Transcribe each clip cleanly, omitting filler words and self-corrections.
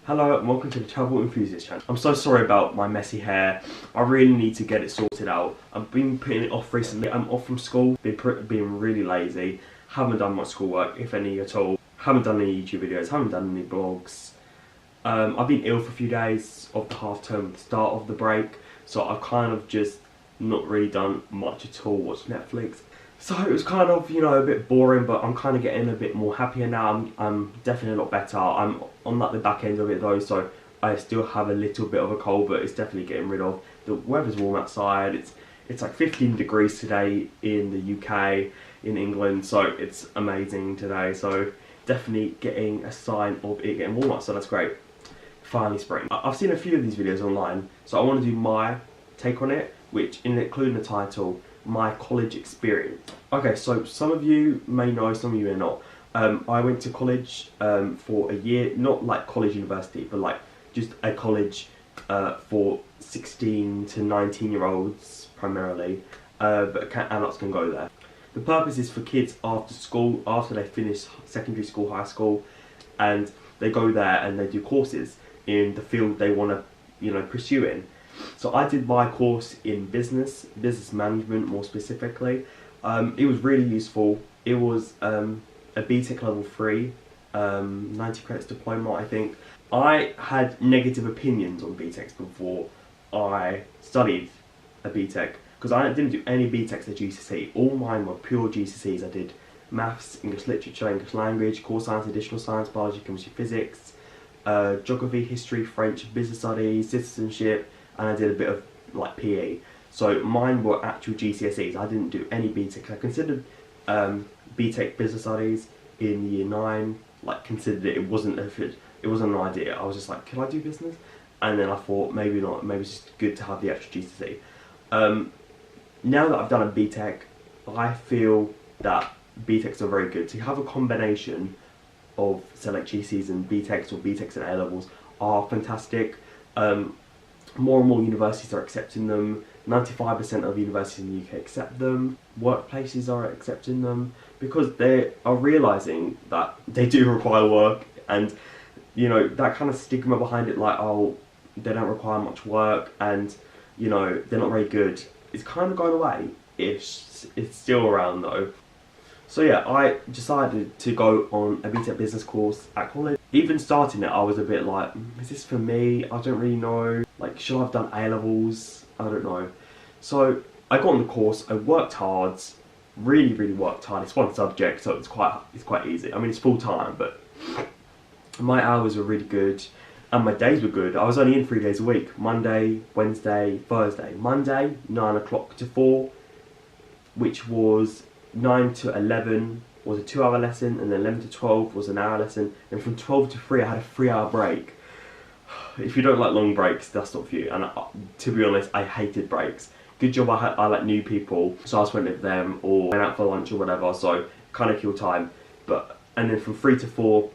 Hello and welcome to the Travel Enthusiast channel. I'm so sorry about my messy hair. I really need to get it sorted out. I've been putting it off recently. I'm off from school, being really lazy. Haven't done much schoolwork, if any at all. Haven't done any YouTube videos, haven't done any blogs. I've been ill for a few days of the half term, the start of the break. So I've kind of just not really done much at all, watched Netflix. So it was kind of, a bit boring, but I'm kind of getting a bit more happier now. I'm definitely a lot better. I'm on like the back end of it though, so I still have a little bit of a cold, but it's definitely getting rid of. The weather's warm outside. It's like 15 degrees today in the UK, in England, so it's amazing today. So definitely getting a sign of it getting warmer, so that's great. Finally spring. I've seen a few of these videos online, so I want to do my take on it, which including the title, my college experience. Okay, so some of you may know, some of you may not. I went to college for a year, not like college university, but like just a college for 16 to 19-year-olds primarily, but adults can go there. The purpose is for kids after school, after they finish secondary school, high school, and they go there and they do courses in the field they want to, pursue in. So I did my course in business management more specifically. It was really useful. It was a BTEC level 3, 90 credits diploma, I think. I had negative opinions on BTECs before I studied a BTEC, because I didn't do any BTECs at GCSE. All mine were pure GCSEs. I did maths, English literature, English language, core science, additional science, biology, chemistry, physics, geography, history, French, business studies, citizenship, and I did a bit of like PE. So mine were actual GCSEs. I didn't do any BTEC. I considered BTEC business studies in year 9. Like considered it. It wasn't an idea. I was just like, can I do business? And then I thought maybe not. Maybe it's just good to have the extra GCSE. Now that I've done a BTEC, I feel that BTECs are very good. To have a combination of select GCSEs and BTECs, or BTECs and A levels, are fantastic. More and more universities are accepting them. 95% of universities in the UK accept them. Workplaces are accepting them because they are realising that they do require work, and that kind of stigma behind it, like, oh, they don't require much work and they're not very good, it's kind of going away. It's still around though. So yeah, I decided to go on a BTEC business course at college. Even starting it, I was a bit like, is this for me? I don't really know. Like, should I have done A levels? I don't know. So I got on the course. I worked hard, really worked hard. It's one subject, so it's quite easy. I mean, it's full time, but my hours were really good, and my days were good. I was only in 3 days a week: Monday, Wednesday, Thursday. Monday, 9 o'clock to 4, which was 9 to 11 was a 2-hour lesson, and then 11 to 12 was an hour lesson, and from 12 to 3 I had a 3-hour break. If you don't like long breaks, that's not for you. And to be honest, I hated breaks. Good job I like new people, so I just went with them or went out for lunch or whatever, so kind of killed time. And then from 3 to 4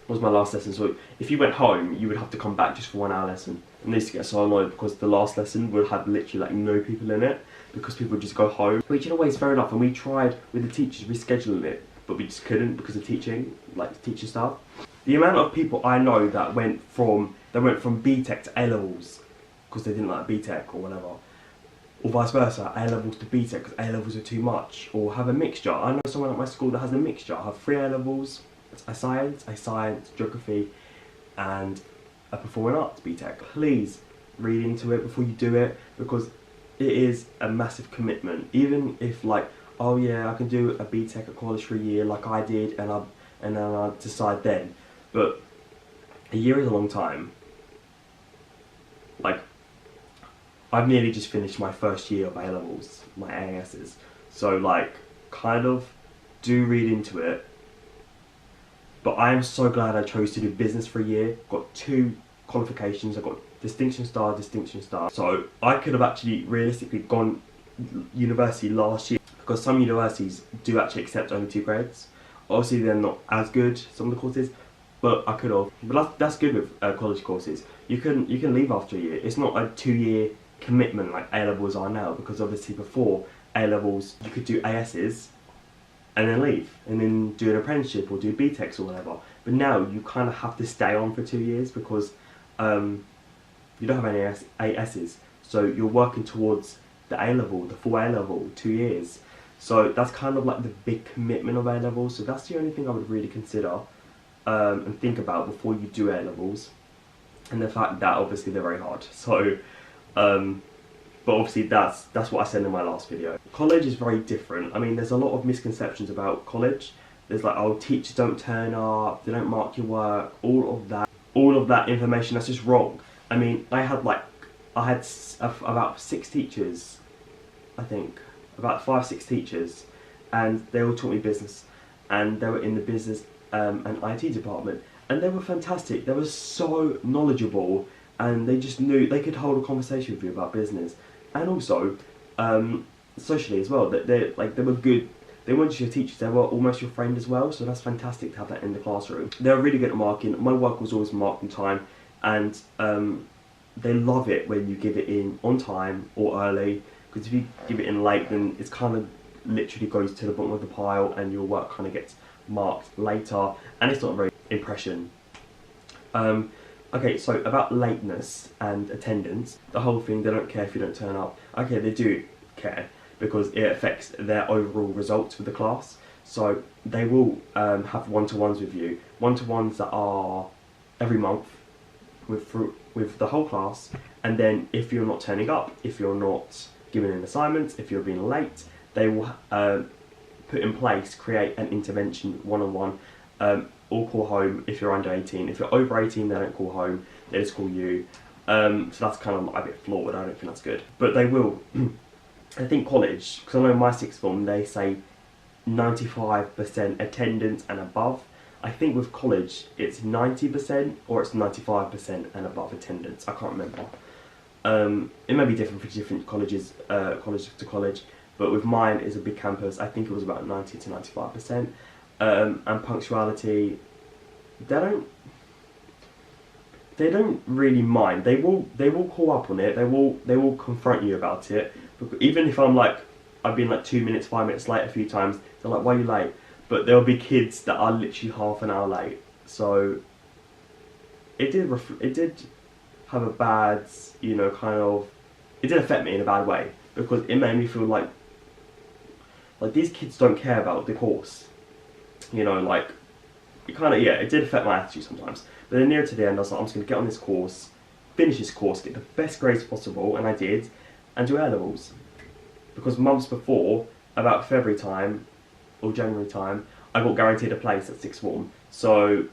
was my last lesson, so if you went home you would have to come back just for 1 hour lesson. And they used to get so annoyed because the last lesson would have literally like no people in it, because people would just go home, which in a way is fair enough. And we tried with the teachers rescheduling it, but we just couldn't because of teaching, like teacher staff. The amount of people I know that went from BTEC to A levels because they didn't like BTEC or whatever, or vice versa, A levels to BTEC because A levels are too much, or have a mixture. I know someone at my school that has a mixture. I have 3 A levels, a science, geography, and a performing arts BTEC. Please read into it before you do it, because it is a massive commitment. Even if like, oh yeah, I can do a BTEC at college for a year like I did, and then I decide then. But a year is a long time. Like, I've nearly just finished my first year of A levels, my ASs. So like, kind of do read into it. But I am so glad I chose to do business for a year. Got 2 qualifications. I got distinction star. So I could have actually realistically gone university last year, because some universities do actually accept only 2 grades. Obviously they're not as good, some of the courses, but I could have. But that's good with college courses. You can leave after a year. It's not a 2-year commitment like A levels are now, because obviously before A levels you could do ASs and then leave, and then do an apprenticeship or do BTECs or whatever. But now you kind of have to stay on for 2 years because you don't have any ASs, so you're working towards the A level, the full A level, 2 years. So that's kind of like the big commitment of A levels. So that's the only thing I would really consider and think about before you do A levels. And the fact that obviously they're very hard. So, but obviously that's what I said in my last video. College is very different. I mean, there's a lot of misconceptions about college. There's like, oh, teachers don't turn up, they don't mark your work, all of that information. That's just wrong. I mean, I had about 6 teachers, I think, about 5, 6 teachers, and they all taught me business, and they were in the business and IT department, and they were fantastic. They were so knowledgeable, and they just knew they could hold a conversation with you about business, and also socially as well. They were good. They weren't just your teachers, they were almost your friend as well, so that's fantastic to have that in the classroom. They were really good at marking. My work was always marked on time, and they love it when you give it in on time or early, because if you give it in late, then it's kind of literally goes to the bottom of the pile and your work kind of gets marked later, and it's not a very impression. Okay, so about lateness and attendance, the whole thing, they don't care if you don't turn up. Okay, they do care, because it affects their overall results with the class. So they will have one-to-ones with you, one-to-ones that are every month with the whole class, and then if you're not turning up, if you're not giving in assignments, if you're being late, they will put in place, create an intervention one-on-one, or call home if you're under 18. If you're over 18, they don't call home, they just call you. So that's kind of a bit flawed, I don't think that's good. But they will. I think college, because I know my sixth form, they say 95% attendance and above. I think with college, it's 90% or it's 95% and above attendance. I can't remember. It may be different for different colleges, college to college, but with mine, it's a big campus. I think it was about 90 to 95%. And punctuality, they don't really mind. They will call up on it. They will confront you about it. Even if I've been like 2 minutes, 5 minutes late a few times, they're like, why are you late? But there'll be kids that are literally half an hour late. So it did have a bad, it did affect me in a bad way, because it made me feel like these kids don't care about the course. It did affect my attitude sometimes. But then near to the end, I was like, I'm just going to get on this course, finish this course, get the best grades possible, and I did, and do A-levels. Because months before, about February time, or January time, I got guaranteed a place at sixth form. So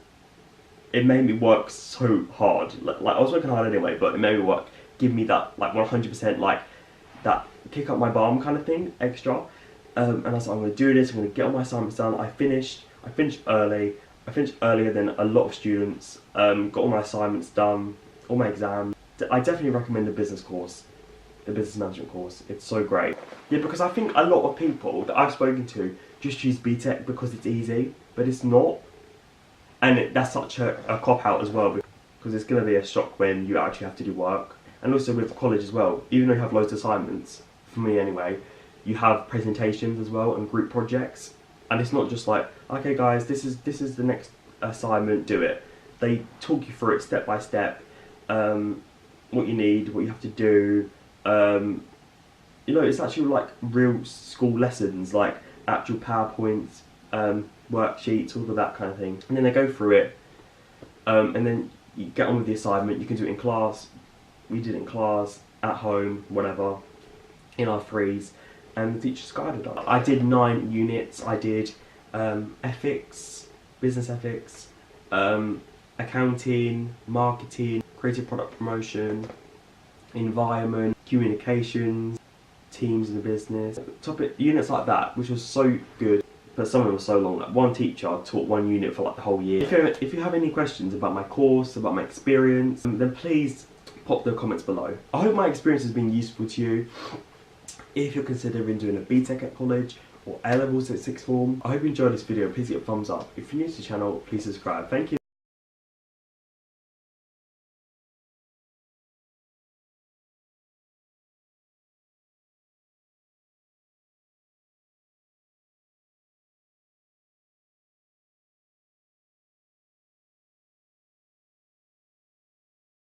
it made me work so hard. Like I was working hard anyway, but it made me work, give me that 100% that kick up my bum kind of thing, extra. And I was like, I'm going to do this, I'm going to get all my assignments done. I finished early. I finished earlier than a lot of students, got all my assignments done, all my exams. I definitely recommend the business course, the business management course. It's so great. Yeah, because I think a lot of people that I've spoken to just choose BTEC because it's easy, but it's not. And that's such a cop-out as well, because it's going to be a shock when you actually have to do work. And also with college as well, even though you have loads of assignments, for me anyway, you have presentations as well and group projects. And it's not just like, okay guys, this is the next assignment, do it. They talk you through it step by step, what you need, what you have to do. It's actually like real school lessons, like actual PowerPoints, worksheets, all of that kind of thing. And then they go through it, and then you get on with the assignment. You can do it in class. We did it in class, at home, whatever, in our threes. And the teachers guided us. I did 9 units. I did ethics, business ethics, accounting, marketing, creative product promotion, environment, communications, teams in the business, units like that, which was so good. But some of them were so long. Like one teacher taught 1 unit for the whole year. If you have any questions about my course, about my experience, then please pop the comments below. I hope my experience has been useful to you. If you're considering doing a BTEC at college or A-levels at sixth form, I hope you enjoyed this video. Please give it a thumbs up. If you're new to the channel, please subscribe. Thank you.